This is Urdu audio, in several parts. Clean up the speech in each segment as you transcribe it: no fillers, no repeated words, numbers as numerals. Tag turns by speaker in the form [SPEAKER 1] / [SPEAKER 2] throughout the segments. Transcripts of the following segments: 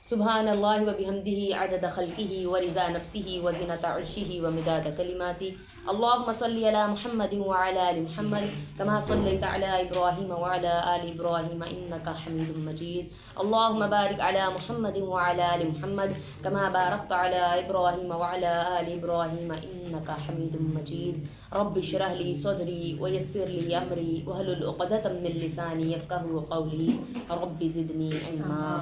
[SPEAKER 1] سبحان اللہ و بحمدہ عدد خلقہ و رضا نفسہ و زنۃ عرشہ و مداد کلماتہ۔ اللہم صلی علی محمد وعلی آل محمد کما صلیت علی ابراہیم وعلی آل ابراہیم انک حمید مجید۔ اللہم بارک علی محمد وعلی آل محمد کما بارکت علی ابراہیم وعلی آل ابراہیم انک حمید مجید۔ رب اشرح لی صدری ویسر لی امری واحلل عقدۃ من لسانی یفقہوا قولی رب زدنی علما۔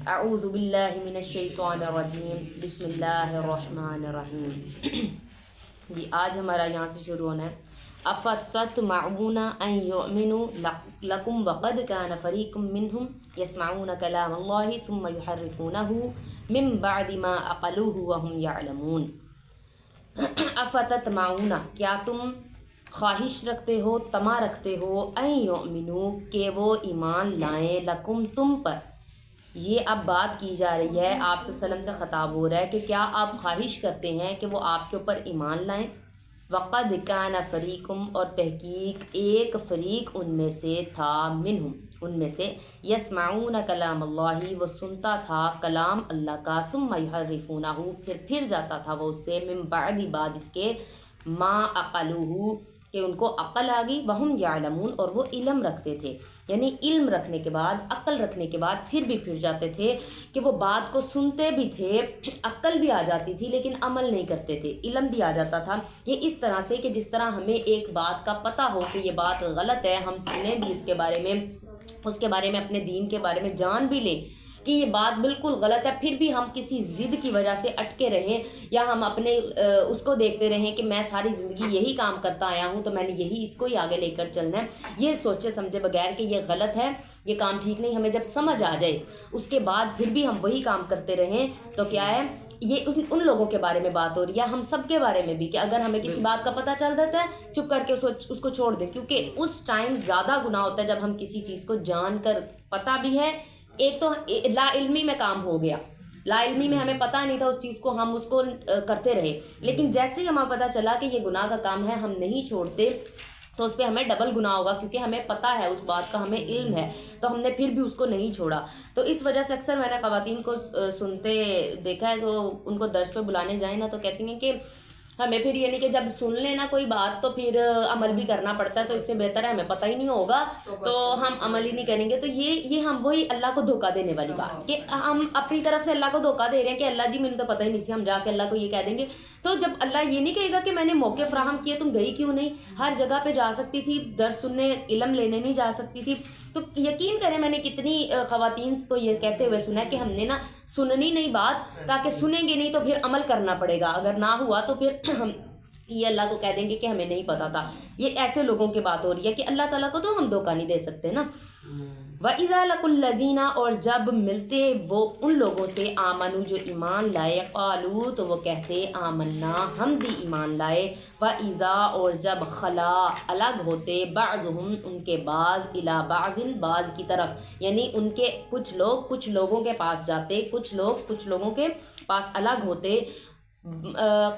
[SPEAKER 1] اعوذ باللہ من الشیطان الرجیم، بسم اللہ الرحمن الرحیم۔ جی آج ہمارا یہاں سے شروع ہونا ہے۔ افتطمعون ان یؤمنوا لکم وقد کان فریق منہم یسمعون کلام اللہ ثم یحرفونہ من بعد ما عقلوہ وہم یعلمون۔ افتطمعون، کیا تم خواہش رکھتے ہو، طمع رکھتے ہو، ان یؤمنوا، کہ وہ ایمان لائیں، لکم، تم پر۔ یہ اب بات کی جا رہی ہے، آپ صلی اللہ علیہ وسلم سے خطاب ہو رہا ہے کہ کیا آپ خواہش کرتے ہیں کہ وہ آپ کے اوپر ایمان لائیں؟ وقد کان فریقم، اور تحقیق ایک فریق ان میں سے تھا، منہم، ان میں سے، یسمعون کلام اللہ، وہ سنتا تھا کلام اللہ کا، ثم یحرفونہ، پھر جاتا تھا وہ اس سے، من بعد، بعد اس کے، ما عقلوہ، کہ ان کو عقل آ گئی، وہم یعلمون، اور وہ علم رکھتے تھے، یعنی علم رکھنے کے بعد، عقل رکھنے کے بعد پھر بھی پھر جاتے تھے کہ وہ بات کو سنتے بھی تھے، عقل بھی آ جاتی تھی لیکن عمل نہیں کرتے تھے، علم بھی آ جاتا تھا۔ یہ اس طرح سے کہ جس طرح ہمیں ایک بات کا پتہ ہو کہ یہ بات غلط ہے، ہم سنیں بھی اس کے بارے میں اپنے دین کے بارے میں جان بھی لیں کہ یہ بات بالکل غلط ہے، پھر بھی ہم کسی ضد کی وجہ سے اٹکے رہیں، یا ہم اپنے اس کو دیکھتے رہیں کہ میں ساری زندگی یہی کام کرتا آیا ہوں تو میں نے یہی اس کو ہی آگے لے کر چلنا ہے، یہ سوچے سمجھے بغیر کہ یہ غلط ہے، یہ کام ٹھیک نہیں، ہمیں جب سمجھ آ جائے اس کے بعد پھر بھی ہم وہی کام کرتے رہیں تو کیا ہے، یہ ان لوگوں کے بارے میں بات ہو رہی ہے، ہم سب کے بارے میں بھی، کہ اگر ہمیں کسی بات کا پتہ چل جاتا ہے چپ کر کے اس کو چھوڑ دیں، کیونکہ اس ٹائم زیادہ گناہ ہوتا ہے جب ہم کسی چیز کو جان کر، پتہ بھی ہے، ایک تو لا علمی میں کام ہو گیا، لا علمی میں ہمیں پتہ نہیں تھا اس چیز کو، ہم اس کو کرتے رہے، لیکن جیسے ہی ہمیں پتہ چلا کہ یہ گناہ کا کام ہے، ہم نہیں چھوڑتے تو اس پہ ہمیں ڈبل گناہ ہوگا، کیونکہ ہمیں پتہ ہے اس بات کا، ہمیں علم ہے، تو ہم نے پھر بھی اس کو نہیں چھوڑا۔ تو اس وجہ سے اکثر میں نے خواتین کو سنتے دیکھا ہے، تو ان کو درس پہ بلانے جائیں نا تو کہتی ہیں کہ ہمیں پھر یہ نہیں کہ جب سن لینا کوئی بات تو پھر عمل بھی کرنا پڑتا ہے، تو اس سے بہتر ہے ہمیں پتہ ہی نہیں ہوگا تو ہم عمل ہی نہیں کریں گے۔ تو یہ ہم وہی اللہ کو دھوکہ دینے والی بات، کہ ہم اپنی طرف سے اللہ کو دھوکہ دے رہے ہیں کہ اللہ جی مجھے تو پتہ ہی نہیں سی، ہم جا کے اللہ کو یہ کہہ دیں گے، تو جب اللہ یہ نہیں کہے گا کہ میں نے موقع فراہم کیے تم گئی کیوں نہیں، ہر جگہ پہ جا سکتی تھی، درس سننے، علم لینے نہیں جا سکتی تھی۔ تو یقین کریں میں نے کتنی خواتین کو یہ کہتے ہوئے سنا ہے کہ ہم نے نا سننی نہیں بات، تاکہ سنیں گے نہیں تو پھر عمل کرنا پڑے گا، اگر نہ ہوا تو پھر ہم یہ اللہ کو کہہ دیں گے کہ ہمیں نہیں پتا تھا۔ یہ ایسے لوگوں کی بات ہو رہی ہے کہ اللہ تعالیٰ کو تو ہم دھوکہ نہیں دے سکتے نا۔ وَإِذَا لَقُوا الَّذِينَ، اور جب ملتے وہ ان لوگوں سے، آمنوا، جو ایمان لائے، قالوا، تو وہ کہتے، آمنا، ہم بھی ایمان لائے، وَإِذَا، اور جب خلا، الگ ہوتے، بعضهم، ان کے بعض، إِلَى بعض، بعض کی طرف، یعنی ان کے کچھ لوگ کچھ لوگوں کے پاس جاتے، کچھ لوگ کچھ لوگوں کے پاس الگ ہوتے،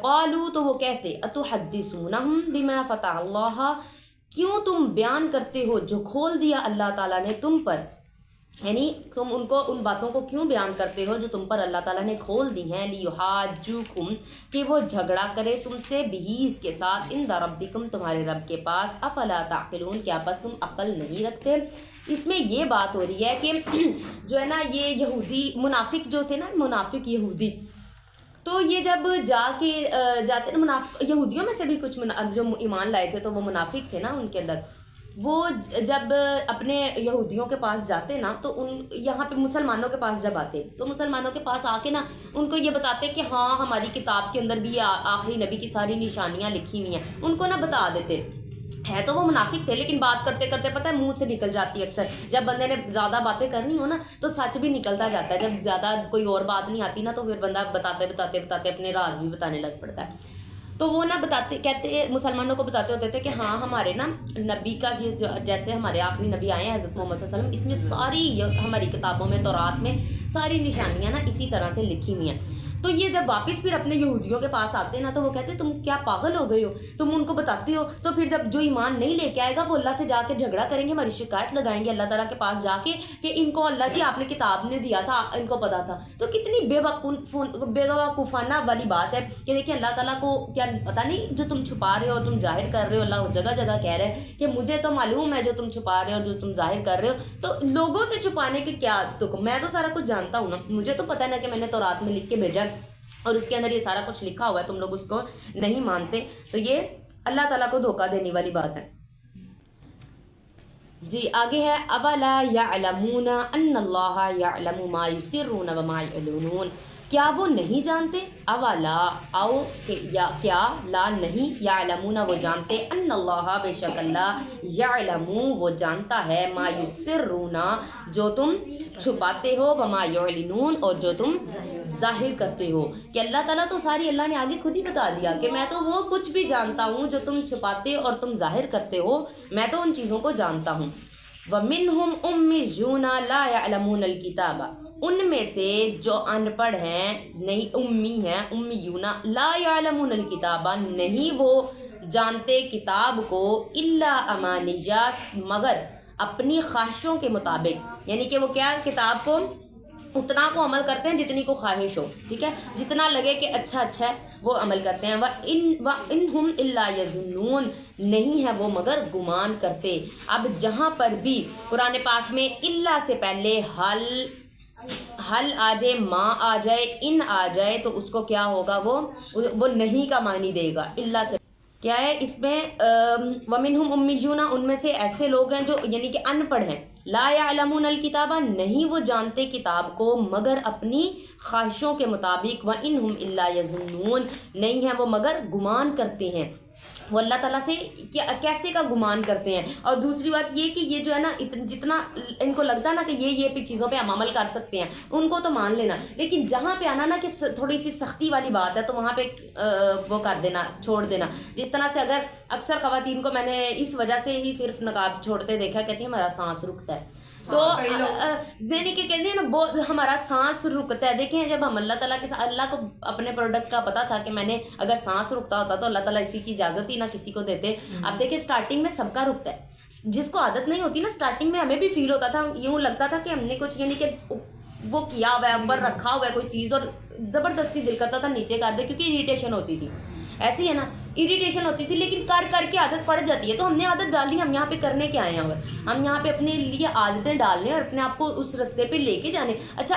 [SPEAKER 1] قالوا، تو وہ کہتے، اتحدثونہم بما فتح اللہ، کیوں تم بیان کرتے ہو جو کھول دیا اللہ تعالیٰ نے تم پر، یعنی تم ان کو ان باتوں کو کیوں بیان کرتے ہو جو تم پر اللہ تعالیٰ نے کھول دی ہیں، لیحاجوکم، کہ وہ جھگڑا کرے تم سے، بھی اس کے ساتھ، عند ربکم، تمہارے رب کے پاس، افلا تعقلون، کیا پس تم عقل نہیں رکھتے۔ اس میں یہ بات ہو رہی ہے کہ جو ہے نا یہ یہودی منافق جو تھے نا، منافق یہودی، تو یہ جب جاتے نا، یہودیوں میں سے بھی کچھ جو ایمان لائے تھے تو وہ منافق تھے نا ان کے اندر، وہ جب اپنے یہودیوں کے پاس جاتے نا تو یہاں پہ مسلمانوں کے پاس جب آتے تو مسلمانوں کے پاس آ کے نا ان کو یہ بتاتے کہ ہاں ہماری کتاب کے اندر بھی آخری نبی کی ساری نشانیاں لکھی ہوئی ہیں، ان کو نا بتا دیتے، ہے تو وہ منافق تھے لیکن بات کرتے کرتے پتہ ہے منہ سے نکل جاتی ہے، اکثر جب بندے نے زیادہ باتیں کرنی ہو نا تو سچ بھی نکلتا جاتا ہے، جب زیادہ کوئی اور بات نہیں آتی نا تو پھر بندہ بتاتے اپنے راز بھی بتانے لگ پڑتا ہے۔ تو وہ نا کہتے مسلمانوں کو بتاتے ہوتے تھے کہ ہاں ہمارے نا نبی کا جیسے ہمارے آخری نبی آئے ہیں حضرت محمد صلی اللہ علیہ وسلم، اس میں ساری ہماری کتابوں میں، تورات میں ساری نشانیاں نا اسی طرح سے لکھی ہوئی ہیں۔ تو یہ جب واپس پھر اپنے یہودیوں کے پاس آتے ہیں نا تو وہ کہتے ہیں تم کیا پاگل ہو گئے ہو, تم ان کو بتاتے ہو. تو پھر جب جو ایمان نہیں لے کے آئے گا وہ اللہ سے جا کے جھگڑا کریں گے, ہماری شکایت لگائیں گے اللہ تعالیٰ کے پاس جا کے کہ ان کو اللہ جی آپ نے کتاب نے دیا تھا, ان کو پتا تھا. تو کتنی بے وقوفانہ والی بات ہے کہ دیکھیں اللہ تعالیٰ کو کیا پتہ نہیں جو تم چھپا رہے ہو تم ظاہر کر رہے ہو. اللہ جگہ جگہ کہہ رہے ہیں کہ مجھے تو معلوم ہے جو تم چھپا رہے ہو اور جو تم ظاہر کر رہے ہو. تو لوگوں سے چھپانے کے کیا تم, میں تو سارا کچھ جانتا ہوں نا, مجھے تو پتہ ہے نا کہ میں نے تورات میں لکھ کے بھیجا اور اس کے اندر یہ سارا کچھ لکھا ہوا ہے, تم لوگ اس کو نہیں مانتے. تو یہ اللہ تعالیٰ کو دھوکہ دینے والی بات ہے. جی آگے ہے اولا یعلمون ان اللہ یعلم ما یسرون وما یعلنون, کیا وہ نہیں جانتے, اولا او یا کیا لا نہیں, یعلمون وہ جانتے, ان اللہ بے شک اللہ, یعلم وہ جانتا ہے, ما یسرون جو تم چھپاتے ہو, وما یعلنون اور جو تم ظاہر کرتے ہو. کہ اللہ تعالیٰ تو ساری اللہ نے آگے خود ہی بتا دیا کہ میں تو وہ کچھ بھی جانتا ہوں جو تم چھپاتے اور تم ظاہر کرتے ہو, میں تو ان چیزوں کو جانتا ہوں. وَمِنْهُمْ أُمِّيُّونَ لَا يَعْلَمُونَ الْكِتَابَ, ان میں سے جو ان پڑھ ہیں, نہیں امی ہیں, امیون, لا يعلمون الکتاب نہیں وہ جانتے کتاب کو, الا امانیہ مگر اپنی خواہشوں کے مطابق, یعنی کہ وہ کیا کتاب کو اتنا کو عمل کرتے ہیں جتنی کو خواہش ہو, ٹھیک ہے, جتنا لگے کہ اچھا ہے وہ عمل کرتے ہیں. وَإِنْهُمْ إِلَّا يَظُنُّونَ نہیں ہے وہ مگر گمان کرتے. اب جہاں پر بھی قرآن پاک میں اللہ سے پہلے حل آ جائے, ماں آ جائے, ان آ جائے تو اس کو کیا ہوگا, وہ نہیں کا معنی دے گا. اللہ سے کیا ہے اس میں وَمِنْهُمْ أُمِّيُّونَ ان میں سے ایسے لوگ ہیں جو یعنی کہ ان پڑھ ہیں, لا يعلمون الکتاب نہیں وہ جانتے کتاب کو مگر اپنی خواہشوں کے مطابق, وَإِنْهُمْ إِلَّا يَظُنُّونَ نہیں ہیں وہ مگر گمان کرتے ہیں. وہ اللہ تعالیٰ سے کیسے کا گمان کرتے ہیں. اور دوسری بات یہ کہ یہ جو ہے نا جتنا ان کو لگتا ہے نا کہ یہ چیزوں پہ ہم عمل کر سکتے ہیں ان کو تو مان لینا, لیکن جہاں پہ آنا نا کہ تھوڑی سی سختی والی بات ہے تو وہاں پہ وہ کر دینا, چھوڑ دینا. جس طرح سے اگر اکثر خواتین کو میں نے اس وجہ سے ہی صرف نقاب چھوڑتے دیکھا, کہتی ہیں ہمارا سانس رکتا ہے, تو دینے کے کہتے ہیں نا بہت ہمارا سانس رکتا ہے. دیکھیں جب ہم اللہ تعالیٰ کے ساتھ, اللہ کو اپنے پروڈکٹ کا پتا تھا کہ میں نے اگر سانس رکتا ہوتا تو اللہ تعالیٰ اسی کی اجازت ہی نہ کسی کو دیتے. اب دیکھیں سٹارٹنگ میں سب کا رکتا ہے, جس کو عادت نہیں ہوتی نا, سٹارٹنگ میں ہمیں بھی فیل ہوتا تھا, یوں لگتا تھا کہ ہم نے کچھ یعنی کہ وہ کیا ہوا ہے, اوپر رکھا ہوا ہے کوئی چیز, اور زبردستی دل کرتا تھا نیچے کر دے کیونکہ اریٹیشن ہوتی تھی. ایسی ہے نا, اریٹیشن ہوتی تھی, لیکن کر کے عادت پڑ جاتی ہے. تو ہم نے عادت ڈال لی, ہم یہاں پہ کرنے کے آئے ہیں, اور ہم یہاں پہ اپنے لیے عادتیں ڈالنے اور اپنے آپ کو اس رستے پہ لے کے جانے. اچھا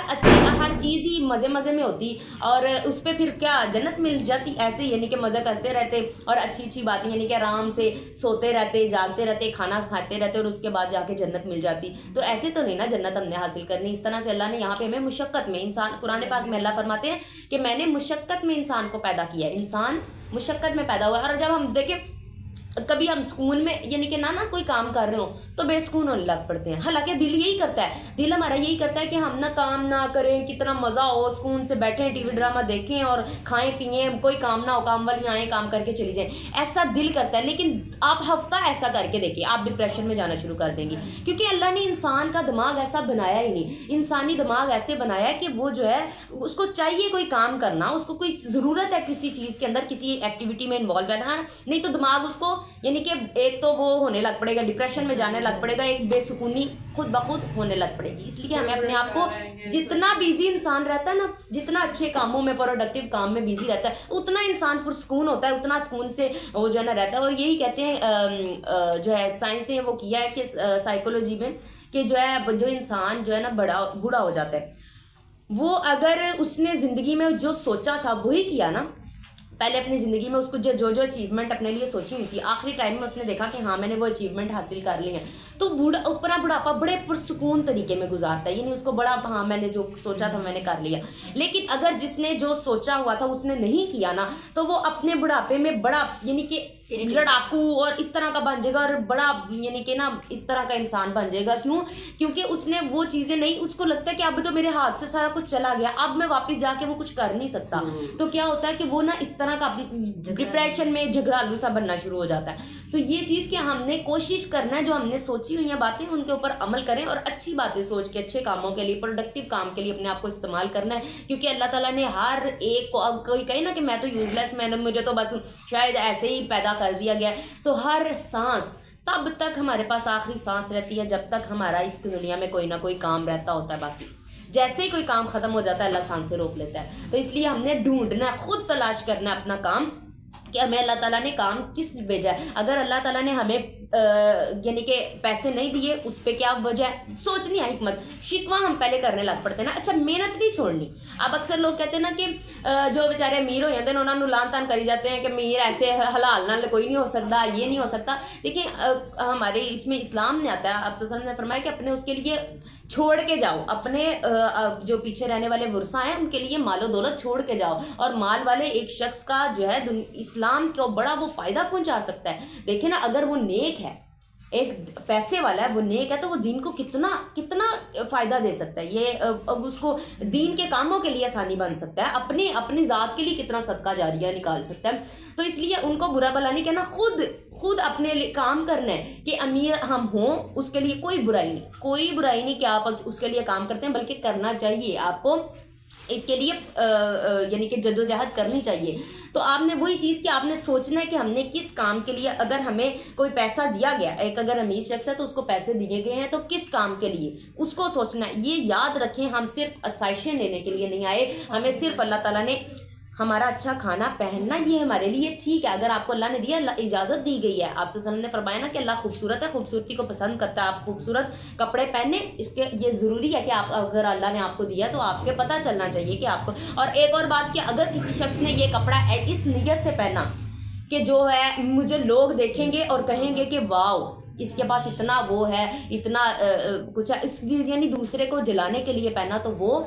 [SPEAKER 1] ہر چیز ہی مزے میں ہوتی اور اس پہ پھر کیا جنت مل جاتی, ایسے یعنی کہ مزہ کرتے رہتے اور اچھی باتیں یعنی کہ آرام سے سوتے رہتے, جاگتے رہتے, کھانا کھاتے رہتے اور اس کے بعد جا کے جنت مل جاتی. تو ایسے تو نہیں نا جنت ہم نے حاصل کرنی. اس طرح سے اللہ نے یہاں پہ ہمیں مشقت میں, انسان قرآن پاک میں اللہ فرماتے ہیں کہ میں نے مشقت میں انسان کو پیدا کیا ہے, انسان مشقت میں پیدا ہوا ہے. اور جب ہم دیکھیں کبھی ہم سکون میں یعنی کہ نہ کوئی کام کر رہے ہوں تو بے سکون ہونے لگ پڑتے ہیں. حالانکہ دل یہی کرتا ہے, دل ہمارا یہی کرتا ہے کہ ہم نہ کام نہ کریں, کتنا مزہ ہو, سکون سے بیٹھیں, ٹی وی ڈرامہ دیکھیں اور کھائیں پئیں, کوئی کام نہ ہو, کام والی آئیں کام کر کے چلی جائیں, ایسا دل کرتا ہے. لیکن آپ ہفتہ ایسا کر کے دیکھیں, آپ ڈپریشن میں جانا شروع کر دیں گی, کیونکہ اللہ نے انسان کا دماغ ایسا بنایا ہی نہیں. انسانی دماغ ایسے بنایا ہے کہ وہ جو ہے اس کو چاہیے کوئی کام کرنا, اس کو کوئی ضرورت ہے کسی چیز کے اندر, کسی ایکٹیویٹی میں انوالو رہنا, نہیں تو دماغ اس کو یعنی کہ ایک تو وہ ہونے لگ پڑے گا, ڈپریشن میں جانے لگ پڑے گا, ایک بے سکونی خود بخود ہونے لگ پڑے گی. اس لیے ہمیں اپنے آپ کو, جتنا بیزی انسان رہتا ہے نا, جتنا اچھے کاموں میں پروڈکٹیو کام میں بیزی رہتا ہے, اتنا انسان پرسکون ہوتا ہے, اتنا سکون سے وہ جو ہے نا رہتا ہے. اور یہی کہتے ہیں جو ہے سائنس نے وہ کیا ہے کہ سائیکولوجی میں کہ جو ہے جو انسان جو ہے نا بوڑھا ہو جاتا ہے, وہ اگر اس نے زندگی میں جو سوچا تھا وہی کیا نا, پہلے اپنی زندگی میں اس کو جو اچیومنٹ اپنے لیے سوچی ہوئی تھی, آخری ٹائم میں اس نے دیکھا کہ ہاں میں نے وہ اچیومنٹ حاصل کر لی ہیں, تو بڑھاپا بڑے پرسکون طریقے میں گزارتا ہے. یعنی اس کو بڑا ہاں میں نے جو سوچا تھا میں نے کر لیا. لیکن اگر جس نے جو سوچا ہوا تھا اس نے نہیں کیا نا, تو وہ اپنے بڑھاپے میں بڑا یعنی کہ لڑاکو اور اس طرح کا بن جائے گا, اور بڑا یعنی کہ نا اس طرح کا انسان بن جائے گا. کیوں؟ کیونکہ اس نے وہ چیزیں نہیں, اس کو لگتا ہے کہ اب تو میرے ہاتھ سے سارا کچھ چلا گیا, اب میں واپس جا کے وہ کچھ کر نہیں سکتا. تو کیا ہوتا ہے کہ وہ نا اس طرح کا ڈپریشن میں جھگڑالو سا بننا شروع ہو جاتا ہے. تو یہ چیز کہ ہم نے کوشش کرنا ہے, جو ہم نے سوچا سوچی ہوئی ہیں باتیں ان کے اوپر عمل کریں اور اچھی باتیں سوچ کے اچھے کاموں کے لیے پروڈکٹیو کام کے لیے اپنے آپ کو استعمال کرنا ہے، کیونکہ اللہ تعالیٰ نے ہر ایک کو، اب کوئی کہے نا کہ میں تو یوز لیس، مجھے تو بس شاید ایسے ہی پیدا کر دیا گیا ہے، تو ہر سانس تب تک ہمارے پاس آخری سانس رہتی ہے جب تک ہمارا اس دنیا میں کوئی نہ کوئی کام رہتا ہوتا ہے، باقی جیسے ہی کوئی کام ختم ہو جاتا ہے اللہ سانس سے روک لیتا ہے۔ تو اس لیے ہم نے ڈھونڈنا ہے، خود تلاش کرنا ہے اپنا کام کہ ہمیں اللہ تعالیٰ نے کام کس بھیجا ہے۔ اگر اللہ تعالیٰ نے ہمیں یعنی کہ پیسے نہیں دیے، اس پہ کیا وجہ ہے، سوچنی ہے حکمت، شکوہ ہم پہلے کرنے لگ پڑتے ہیں نا، اچھا محنت نہیں چھوڑنی۔ اب اکثر لوگ کہتے ہیں نا کہ جو بیچارے امیر ہو جاتے ہیں انہوں نے لان تان کری جاتے ہیں کہ امیر ایسے حلال نہ کوئی نہیں ہو سکتا، یہ نہیں ہو سکتا۔ دیکھیں ہمارے اس میں اسلام نے آتا ہے، آپ صلی اللہ علیہ وسلم نے فرمایا کہ اپنے اس کے لیے چھوڑ کے جاؤ، اپنے جو پیچھے رہنے والے ورثہ ہیں ان کے لیے مال و دولت چھوڑ کے جاؤ، اور مال والے ایک شخص کا جو ہے اسلام کو بڑا وہ فائدہ پہنچا سکتا ہے۔ دیکھیں نا اگر وہ نیک ہے، ایک پیسے والا ہے، وہ نیک ہے، تو وہ دین کو کتنا کتنا فائدہ دے سکتا ہے، یہ اس کو دین کے کاموں کے لیے آسانی بن سکتا ہے، اپنی ذات کے لیے کتنا صدقہ جاریہ نکال سکتا ہے۔ تو اس لیے ان کو برا بھلا نہیں کہنا، خود اپنے لیے کام کرنا ہے کہ امیر ہم ہوں، اس کے لیے کوئی برائی نہیں کہ آپ اس کے لیے کام کرتے ہیں، بلکہ کرنا چاہیے آپ کو، اس کے لیے یعنی کہ جدوجہد کرنی چاہیے۔ تو آپ نے وہی چیز کہ آپ نے سوچنا ہے کہ ہم نے کس کام کے لیے، اگر ہمیں کوئی پیسہ دیا گیا، ایک اگر امیر شخص ہے تو اس کو پیسے دیے گئے ہیں تو کس کام کے لیے، اس کو سوچنا ہے۔ یہ یاد رکھیں ہم صرف آسائشیں لینے کے لیے نہیں آئے، ہمیں صرف اللہ تعالیٰ نے ہمارا اچھا کھانا پہننا یہ ہمارے لیے ٹھیک ہے، اگر آپ کو اللہ نے دیا، اجازت دی گئی ہے، آپ سے نے فرمایا نا کہ اللہ خوبصورت ہے، خوبصورتی کو پسند کرتا ہے، آپ خوبصورت کپڑے پہنے، اس کے یہ ضروری ہے کہ آپ اگر اللہ نے آپ کو دیا تو آپ کے پتہ چلنا چاہیے کہ آپ کو۔ اور ایک اور بات کہ اگر کسی شخص نے یہ کپڑا اس نیت سے پہنا کہ جو ہے مجھے لوگ دیکھیں گے اور کہیں گے کہ واو اس کے پاس اتنا وہ ہے، اتنا کچھ ہے، اس یعنی دوسرے کو جلانے کے لیے پہنا، تو وہ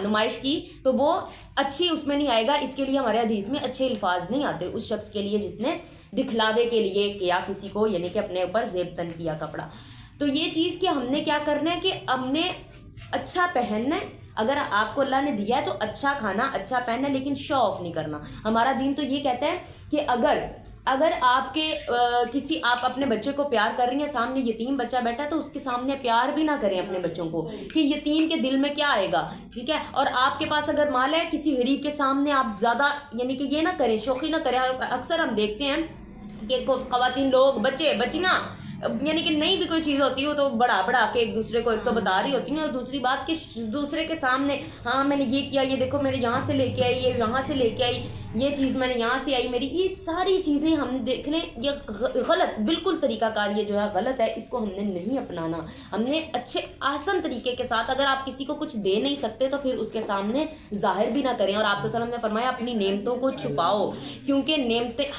[SPEAKER 1] نمائش کی تو وہ اچھی اس میں نہیں آئے گا۔ اس کے لیے ہمارے حدیث میں اچھے الفاظ نہیں آتے اس شخص کے لیے جس نے دکھلاوے کے لیے کیا کسی کو، یعنی کہ اپنے اوپر زیب تن کیا کپڑا۔ تو یہ چیز کہ ہم نے کیا کرنا ہے کہ ہم نے اچھا پہننا ہے، اگر آپ کو اللہ نے دیا ہے تو اچھا کھانا، اچھا پہننا، لیکن شو آف نہیں کرنا۔ ہمارا دین تو یہ کہتا ہے کہ اگر آپ کے آپ اپنے بچے کو پیار کر رہی ہیں، سامنے یتیم بچہ بیٹھا ہے تو اس کے سامنے پیار بھی نہ کریں اپنے بچوں کو، کہ یتیم کے دل میں کیا آئے گا، ٹھیک ہے۔ اور آپ کے پاس اگر مال ہے، کسی غریب کے سامنے آپ زیادہ یعنی کہ یہ نہ کریں، شوخی نہ کریں۔ اکثر ہم دیکھتے ہیں کہ خواتین لوگ بچیاں یعنی کہ نہیں بھی کوئی چیز ہوتی ہو تو بڑھا کے ایک دوسرے کو ایک تو بتا رہی ہوتی ہیں، اور دوسری بات کہ دوسرے کے سامنے ہاں میں نے یہ کیا، یہ دیکھو میں نے یہاں سے لے کے آئی، یہ یہاں سے لے کے آئی، یہ چیز میں نے یہاں سے آئی میری، یہ ساری چیزیں ہم دیکھ لیں، یہ غلط بالکل طریقہ کار یہ جو ہے غلط ہے، اس کو ہم نے نہیں اپنانا۔ ہم نے اچھے آسان طریقے کے ساتھ، اگر آپ کسی کو کچھ دے نہیں سکتے تو پھر اس کے سامنے ظاہر بھی نہ کریں۔ اور آپ صلی اللہ علیہ وسلم نے فرمایا اپنی نعمتوں کو چھپاؤ، کیونکہ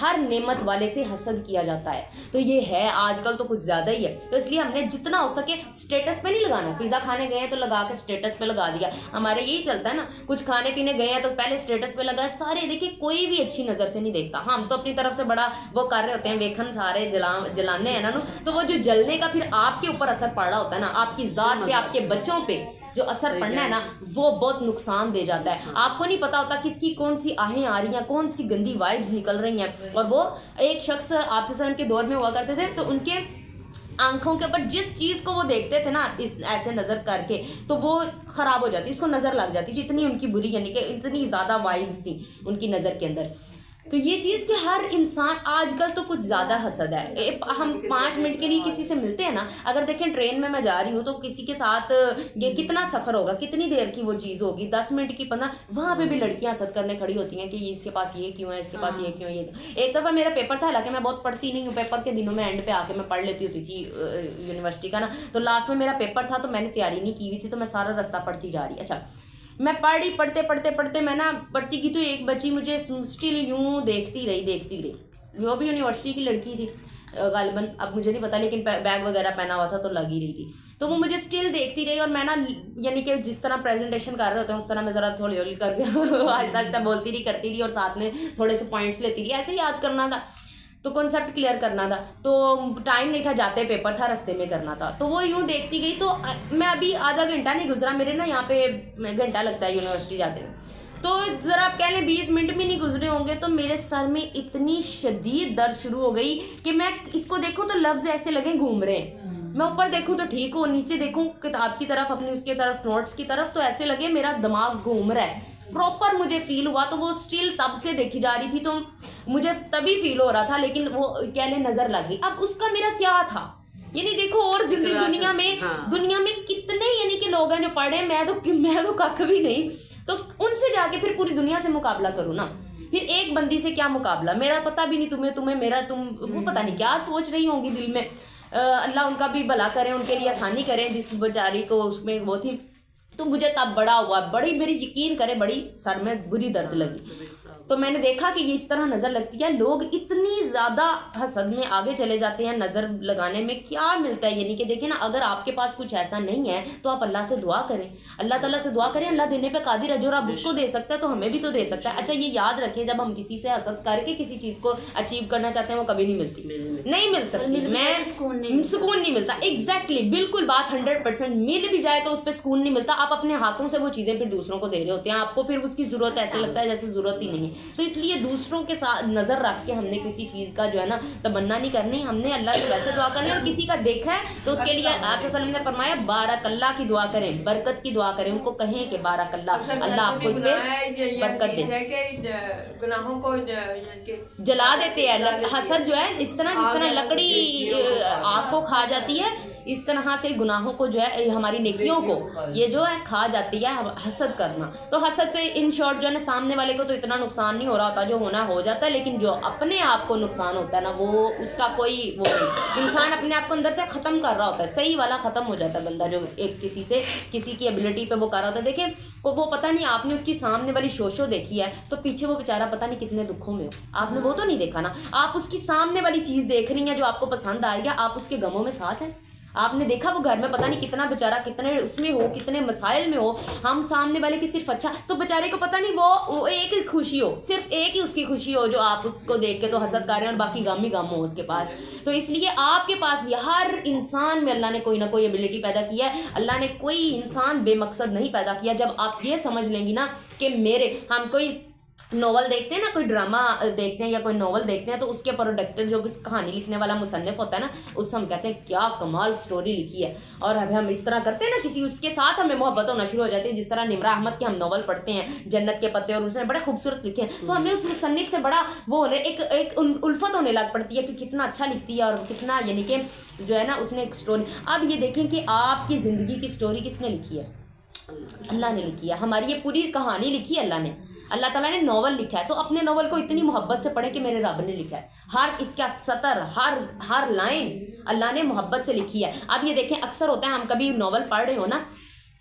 [SPEAKER 1] ہر نعمت والے سے حسد کیا جاتا ہے، تو یہ ہے آج کل تو کچھ زیادہ ہی ہے۔ تو اس لیے ہم نے جتنا ہو سکے اسٹیٹس پہ نہیں لگانا، پیزا کھانے گئے ہیں تو لگا کے اسٹیٹس پہ لگا دیا، ہمارے یہی چلتا ہے نا، کچھ کھانے پینے گئے ہیں تو پہلے اسٹیٹس پہ لگا، سارے دیکھیں کوئی بھی اچھی نظر سے نہیں دیکھتا، ہم تو اپنی طرف سے بڑا وہ کر رہے ہوتے ہیں، ویکھن سارے جلانے ہیں نا، تو وہ جو جلنے کا پھر آپ کے اوپر اثر پڑ رہا ہوتا ہے نا، آپ کی ذات پہ، آپ کے بچوں پہ جو اثر پڑنا ہے نا، وہ بہت نقصان دے جاتا ہے۔ آپ کو نہیں پتا ہوتا کس کی کون سی آہیں آ رہی ہیں، کون سی گندی وائبز نکل رہی ہیں۔ اور وہ ایک شخص آپ صلی اللہ علیہ وسلم کے دور میں ہوا کرتے تھے، تو ان کے آنکھوں کے اوپر جس چیز کو وہ دیکھتے تھے نا ایسے نظر کر کے، تو وہ خراب ہو جاتی، اس کو نظر لگ جاتی تھی، اتنی ان کی بری یعنی کہ اتنی زیادہ وائبز تھی ان کی نظر کے اندر۔ تو یہ چیز کہ ہر انسان آج کل تو کچھ زیادہ حسد ہے، ہم 5 منٹ کے لیے کسی سے ملتے ہیں نا، اگر دیکھیں ٹرین میں جا رہی ہوں تو کسی کے ساتھ یہ کتنا سفر ہوگا، کتنی دیر کی وہ چیز ہوگی، 10 منٹ کی 15، وہاں پہ بھی لڑکیاں حسد کرنے کھڑی ہوتی ہیں کہ اس کے پاس یہ کیوں ہے، اس کے پاس یہ کیوں ہے، یہ کیوں۔ ایک دفعہ میرا پیپر تھا، حالانکہ میں بہت پڑھتی نہیں ہوں، پیپر کے دنوں میں اینڈ پہ آ کے میں پڑھ لیتی ہوتی تھی یونیورسٹی کا نا، تو لاسٹ میں میرا پیپر تھا تو میں نے تیاری نہیں کی ہوئی تھی، تو میں سارا راستہ پڑھتی جا رہی، اچھا میں پڑھتے میں نا پڑھتی کی تو ایک بچی مجھے اسٹل یوں دیکھتی رہی، وہ بھی یونیورسٹی کی لڑکی تھی غالباً، اب مجھے نہیں پتا، لیکن بیگ وغیرہ پہنا ہوا تھا تو لگ ہی رہی تھی، تو وہ مجھے اسٹل دیکھتی رہی، اور میں نا یعنی کہ جس طرح پریزنٹیشن کر رہے ہوتے ہیں اس طرح میں ذرا تھوڑی ہولی کر کے آہستہ آہستہ بولتی رہی، کرتی رہی، اور ساتھ میں تھوڑے سے پوائنٹس لیتی رہی، ایسے یاد کرنا تھا، تو کنسیپٹ کلیئر کرنا تھا، تو ٹائم نہیں تھا، جاتے پیپر تھا، رستے میں کرنا تھا، تو وہ یوں دیکھتی گئی، تو میں ابھی آدھا گھنٹہ نہیں گزرا، میرے نا یہاں پہ گھنٹہ لگتا ہے یونیورسٹی جاتے ہوئے، تو ذرا آپ کہہ لیں 20 منٹ بھی نہیں گزرے ہوں گے تو میرے سر میں اتنی شدید درد شروع ہو گئی کہ میں اس کو دیکھوں تو لفظ ایسے لگیں گھوم رہے ہیں. میں اوپر دیکھوں تو ٹھیک ہو, نیچے دیکھوں کتاب کی طرف اپنی اس کی طرف نوٹس کی طرف تو ایسے لگے میرا دماغ گھوم رہا ہے. پراپر مجھے فیل ہوا تو وہ سٹل تب سے دیکھی جا رہی تھی تو مجھے تبھی فیل ہو رہا تھا, لیکن وہ کہہ لیں نظر لگ گئی. اب اس کا میرا کیا تھا, یعنی دیکھو اور زندگی دنیا میں کتنے یعنی کہ لوگ ہیں جو پڑھ رہے ہیں, میں تو کھ بھی نہیں, تو ان سے جا کے پھر پوری دنیا سے مقابلہ کروں نا. پھر ایک بندی سے کیا مقابلہ, میرا پتہ بھی نہیں تمہیں میرا وہ پتہ نہیں کیا سوچ رہی ہوں گی دل میں. اللہ ان کا بھی بھلا کریں, ان کے لیے آسانی کریں جس بیچاری کو اس میں وہ تھی. تو مجھے تب بڑا ہوا, بڑی میری یقین کرے بڑی سر میں بری درد لگی. تو میں نے دیکھا کہ یہ اس طرح نظر لگتی ہے. لوگ اتنی زیادہ حسد میں آگے چلے جاتے ہیں نظر لگانے میں. کیا ملتا ہے, یعنی کہ دیکھیں نا, اگر آپ کے پاس کچھ ایسا نہیں ہے تو آپ اللہ سے دعا کریں, اللہ تعالیٰ سے دعا کریں. اللہ دینے پہ قادر ہے, جو رب اس کو دے سکتا ہے تو ہمیں بھی تو دے سکتا ہے. اچھا یہ یاد رکھیں, جب ہم کسی سے حسد کر کے کسی چیز کو اچیو کرنا چاہتے ہیں وہ کبھی نہیں ملتی, نہیں مل سکتی. سکون نہیں ملتا. ایگزیکٹلی, بالکل بات 100%. مل بھی جائے تو اس پہ سکون نہیں ملتا. آپ اپنے ہاتھوں سے وہ چیزیں پھر دوسروں کو دے رہے ہوتے ہیں, آپ کو پھر اس کی ضرورت ایسے لگتا ہے جیسے ضرورت ہی نہیں ہے. تو اس لیے دوسروں کے ساتھ نظر رکھ کے ہم نے کسی چیز کا جو ہے نا تمنا نہیں کرنی. ہم نے اللہ سے ویسے دعا کرنی, اور کسی کا دیکھا ہے تو اس کے لیے آپ صلی اللہ علیہ وسلم نے فرمایا بارک اللہ کی دعا کریں, برکت کی دعا کریں. ان کو کہیں کہ بارک اللہ, اللہ آپ کو اس پہ برکت دے.
[SPEAKER 2] گناہوں کو
[SPEAKER 1] جلا دیتے ہیں. حسد جو ہے جس طرح لکڑی آگ کو کھا جاتی ہے, اس طرح سے گناہوں کو جو ہے ہماری نیکیوں کو یہ جو ہے کھا جاتی ہے حسد کرنا. تو حسد سے ان شارٹ جو ہے نا سامنے والے کو تو اتنا نقصان نہیں ہو رہا ہوتا, جو ہونا ہو جاتا ہے, لیکن جو اپنے آپ کو نقصان ہوتا ہے نا وہ اس کا کوئی وہ نہیں. انسان اپنے آپ کو اندر سے ختم کر رہا ہوتا ہے, صحیح والا ختم ہو جاتا ہے بندہ جو ایک کسی کی ایبلٹی پہ وہ کر رہا ہوتا ہے. دیکھیں وہ پتہ نہیں, آپ نے اس کی سامنے والی شوشو دیکھی ہے تو پیچھے وہ بیچارہ پتہ نہیں کتنے دکھوں میں ہو, آپ نے وہ تو نہیں دیکھا نا. آپ اس کی سامنے والی چیز دیکھ رہی ہیں جو آپ کو پسند آ رہی ہے, آپ اس کے غموں میں ساتھ ہیں. آپ نے دیکھا وہ گھر میں پتہ نہیں کتنا بیچارہ کتنے اس میں ہو, کتنے مسائل میں ہو. ہم سامنے والے کی صرف اچھا تو بیچارے کو پتہ نہیں وہ ایک ہی خوشی ہو, صرف ایک ہی اس کی خوشی ہو جو آپ اس کو دیکھ کے تو حسد کر رہے ہیں, اور باقی غم ہی غم ہو اس کے پاس. تو اس لیے آپ کے پاس بھی ہر انسان میں اللہ نے کوئی نہ کوئی ایبلٹی پیدا کیا ہے. اللہ نے کوئی انسان بے مقصد نہیں پیدا کیا. جب آپ یہ سمجھ لیں گی نا کہ ہم کوئی ناول دیکھتے ہیں نا, کوئی ڈرامہ دیکھتے ہیں یا کوئی ناول دیکھتے ہیں تو اس کے پروڈکٹر جو اس کہانی لکھنے والا مصنف ہوتا ہے نا, اس سے ہم کہتے ہیں کیا کمال سٹوری لکھی ہے. اور اب ہم اس طرح کرتے ہیں نا, کسی اس کے ساتھ ہمیں محبت ہونا شروع ہو جاتی ہے. جس طرح نمرا احمد کے ہم ناول پڑھتے ہیں جنت کے پتے, اور اس نے بڑے خوبصورت لکھے ہیں, تو ہمیں اس مصنف سے بڑا وہ ہونے ایک الفت ہونے لگ پڑتی ہے کہ کتنا اچھا لکھتی ہے اور کتنا یعنی کہ جو ہے نا اس نے ایک سٹوری. اب یہ دیکھیں کہ آپ کی زندگی کی سٹوری کس نے لکھی ہے, اللہ نے لکھی ہے. ہماری یہ پوری کہانی لکھی ہے اللہ نے. اللہ تعالیٰ نے ناول لکھا ہے تو اپنے ناول کو اتنی محبت سے پڑھیں کہ میرے رب نے لکھا ہے. ہر اس کا سطر, ہر لائن اللہ نے محبت سے لکھی ہے. اب یہ دیکھیں اکثر ہوتا ہے ہم کبھی ناول پڑھ رہے ہو نا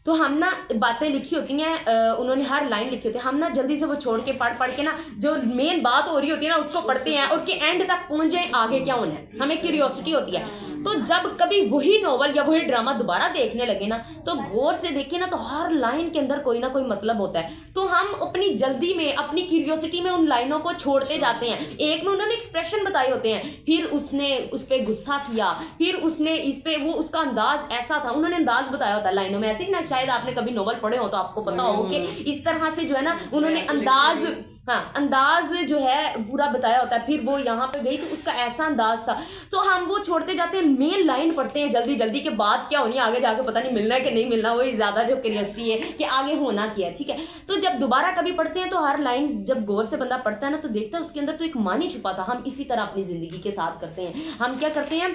[SPEAKER 1] تو ہم نا باتیں لکھی ہوتی ہیں, انہوں نے ہر لائن لکھی ہوتی ہے, ہم نا جلدی سے وہ چھوڑ کے پڑھ کے نا جو مین بات ہو رہی ہوتی ہے نا اس کو پڑھتے ہیں, اس کے اینڈ تک پہنچ جائیں آگے کیا ہونا ہے, ہمیں کیوریوسٹی ہوتی ہے. تو جب کبھی وہی ناول یا وہی ڈرامہ دوبارہ دیکھنے لگے نا تو غور سے دیکھیں نا تو ہر لائن کے اندر کوئی نہ کوئی مطلب ہوتا ہے. تو ہم اپنی جلدی میں اپنی کیوریوسٹی میں ان لائنوں کو چھوڑتے جاتے ہیں. ایک میں انہوں نے ایکسپریشن بتائے ہوتے ہیں, پھر اس نے اس پہ غصہ کیا, پھر اس نے اس پہ وہ اس کا انداز ایسا تھا, انہوں نے انداز بتایا ہوتا ہے لائنوں میں. ایسے ہی نا شاید آپ نے کبھی ناول پڑھے ہو تو آپ کو پتا ہو کہ اس طرح سے جو ہے نا انہوں نے انداز جو ہے پورا بتایا ہوتا ہے. پھر وہ یہاں پہ گئی تو اس کا ایسا انداز تھا, تو ہم وہ چھوڑتے جاتے ہیں, مین لائن پڑھتے ہیں جلدی کہ بات کیا ہونی ہے, آگے جا کے پتہ نہیں ملنا ہے کہ نہیں ملنا, وہی زیادہ جو کیوریوسٹی ہے کہ آگے ہونا کیا ہے. ٹھیک ہے, تو جب دوبارہ کبھی پڑھتے ہیں تو ہر لائن جب غور سے بندہ پڑھتا ہے نا تو دیکھتا ہے اس کے اندر تو ایک معنی چھپا تھا. ہم اسی طرح اپنی زندگی کے ساتھ کرتے ہیں. ہم کیا کرتے ہیں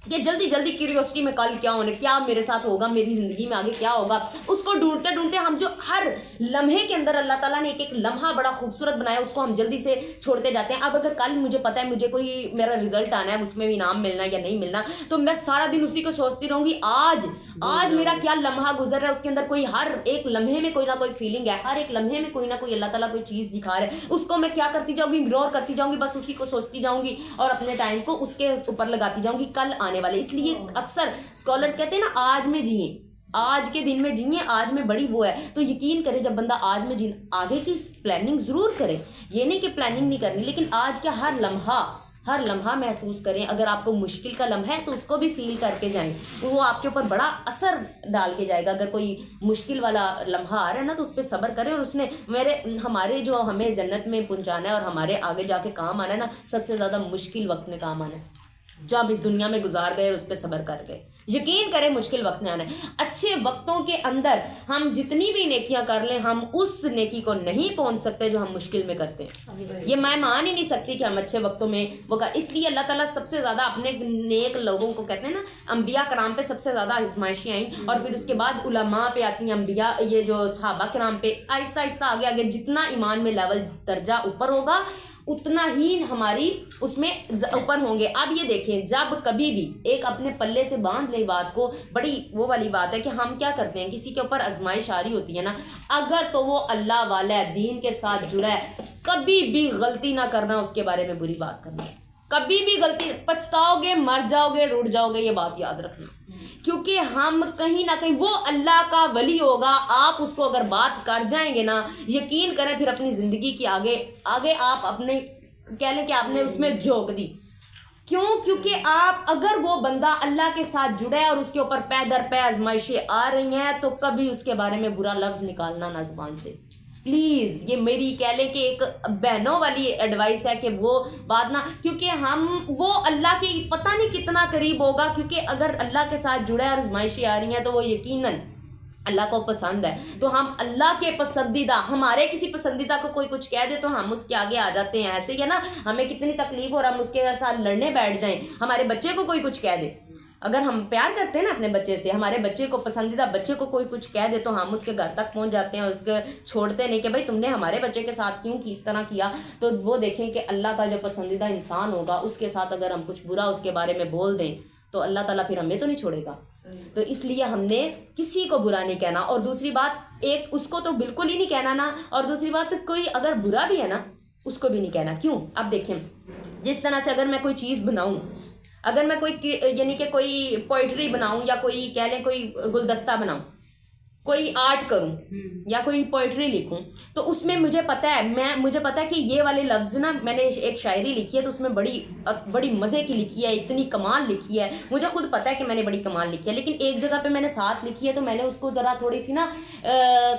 [SPEAKER 1] کہ جلدی کیوریوسٹی میں کل کیا ہونے, کیا میرے ساتھ ہوگا, میری زندگی میں آگے کیا ہوگا, اس کو ڈھونڈتے ہم جو ہر لمحے کے اندر اللہ تعالیٰ نے ایک لمحہ بڑا خوبصورت بنایا اس کو ہم جلدی سے چھوڑتے جاتے ہیں. اب اگر کل مجھے پتہ ہے مجھے کوئی میرا رزلٹ آنا ہے, اس میں بھی انعام ملنا یا نہیں ملنا, تو میں سارا دن اسی کو سوچتی رہوں گی آج میرا کیا لمحہ گزر رہا ہے, اس کے اندر کوئی ہر ایک لمحے میں کوئی نہ کوئی فیلنگ ہے, ہر ایک لمحے میں کوئی نہ کوئی اللہ تعالیٰ کوئی چیز دکھا رہا ہے, اس کو میں کیا کرتی جاؤں گی, اگنور کرتی جاؤں گی, بس اسی کو سوچتی جاؤں گی اور اپنے ٹائم کو اس کے اوپر لگاتی جاؤں گی کل آنے والے. اس لیے اکثر اسکالرز کہتے ہیں نا آج میں جئیں, آج کے دن میں جئیں, آج میں بڑی وہ ہے. تو یقین کرے جب بندہ آج میں آگے کی پلاننگ ضرور کرے, یہ نہیں کہ پلاننگ نہیں کرنی, لیکن آج کا ہر لمحہ ہر لمحہ محسوس کریں. اگر آپ کو مشکل کا لمحہ ہے تو اس کو بھی فیل کر کے جائیں, وہ آپ کے اوپر بڑا اثر ڈال کے جائے گا. اگر کوئی مشکل والا لمحہ آ رہا ہے نا تو اس پہ صبر کریں, اور اس نے ہمارے جو ہمیں جنت میں پہنچانا ہے اور ہمارے آگے جا کے کام آنا ہے نا, سب سے زیادہ مشکل وقت میں کام آنا ہے جو ہم اس دنیا میں گزار گئے اور اس پہ صبر کر گئے. یقین کریں مشکل وقت میں آنا ہے. اچھے وقتوں کے اندر ہم جتنی بھی نیکیاں کر لیں, ہم اس نیکی کو نہیں پہنچ سکتے جو ہم مشکل میں کرتے ہیں. یہ میں مان ہی نہیں سکتی کہ ہم اچھے وقتوں میں وہ اس لیے اللہ تعالیٰ سب سے زیادہ اپنے نیک لوگوں کو کہتے ہیں نا, انبیاء کرام پہ سب سے زیادہ آزمائشیں آئیں, اور پھر اس کے بعد علماء پہ آتی ہیں, انبیاء یہ جو صحابہ کرام پہ آہستہ آہستہ آگے آگے جتنا ایمان میں لیول درجہ اوپر ہوگا اتنا ہی ہماری اس میں اوپر ہوں گے. اب یہ دیکھیں, جب کبھی بھی ایک اپنے پلے سے باندھ لیں بات کو, بڑی وہ والی بات ہے کہ ہم کیا کرتے ہیں, کسی کے اوپر آزمائش آ رہی ہوتی ہے نا, اگر تو وہ اللہ والا ہے, دین کے ساتھ جڑا ہے, کبھی بھی غلطی نہ کرنا اس کے بارے میں بری بات کرنا. کبھی بھی غلطی, پچھتاؤ گے, مر جاؤ گے, روٹ جاؤ گے, یہ بات یاد رکھنا. کیونکہ ہم کہیں نہ کہیں, وہ اللہ کا ولی ہوگا, آپ اس کو اگر بات کر جائیں گے نا, یقین کریں پھر اپنی زندگی کی آگے آپ اپنے کہہ لیں کہ آپ نے اس میں جھونک دی. کیوں؟ کیونکہ آپ اگر وہ بندہ اللہ کے ساتھ جڑا ہے اور اس کے اوپر پے در پے آزمائشیں آ رہی ہیں, تو کبھی اس کے بارے میں برا لفظ نکالنا نہ زبان سے, پلیز. یہ میری کہہ لیں کہ ایک بہنوں والی ایڈوائس ہے کہ وہ بات نہ, کیونکہ وہ اللہ کے پتہ نہیں کتنا قریب ہوگا, کیونکہ اگر اللہ کے ساتھ جڑا ہے اور آزمائشیں آ رہی ہیں تو وہ یقیناً اللہ کو پسند ہے. تو ہم اللہ کے پسندیدہ, ہمارے کسی پسندیدہ کو کوئی کچھ کہہ دے تو ہم اس کے آگے آ جاتے ہیں. ایسے ہی ہے نا, ہمیں کتنی تکلیف اور ہم اس کے ساتھ لڑنے بیٹھ جائیں. ہمارے بچے کو کوئی کچھ کہہ دے, اگر ہم پیار کرتے ہیں نا اپنے بچے سے, ہمارے بچے کو پسندیدہ بچے کو کوئی کچھ کہہ دے تو ہم اس کے گھر تک پہنچ جاتے ہیں اور اس کے چھوڑتے نہیں کہ بھائی تم نے ہمارے بچے کے ساتھ کیوں اس طرح کیا. تو وہ دیکھیں کہ اللہ کا جو پسندیدہ انسان ہوگا اس کے ساتھ اگر ہم کچھ برا اس کے بارے میں بول دیں تو اللہ تعالیٰ پھر ہمیں تو نہیں چھوڑے گا. تو اس لیے ہم نے کسی کو برا نہیں کہنا. اور دوسری بات, ایک اس کو تو بالکل ہی نہیں کہنا نا, اور دوسری بات کوئی اگر برا بھی ہے نا اس کو بھی نہیں کہنا. کیوں؟ اب دیکھیں, جس طرح سے اگر میں کوئی چیز بناؤں, اگر میں کوئی یعنی کہ کوئی پوئٹری بناؤں یا کوئی کہہ لیں کوئی گلدستہ بناؤں, کوئی آرٹ کروں یا کوئی پوئٹری لکھوں, تو اس میں مجھے پتہ ہے کہ یہ والے لفظ نا, میں نے ایک شاعری لکھی ہے تو اس میں بڑی مزے کی لکھی ہے, اتنی کمال لکھی ہے, مجھے خود پتہ ہے کہ میں نے بڑی کمال لکھی ہے. لیکن ایک جگہ پہ میں نے 7 لکھی ہے تو میں نے اس کو ذرا تھوڑی سی نا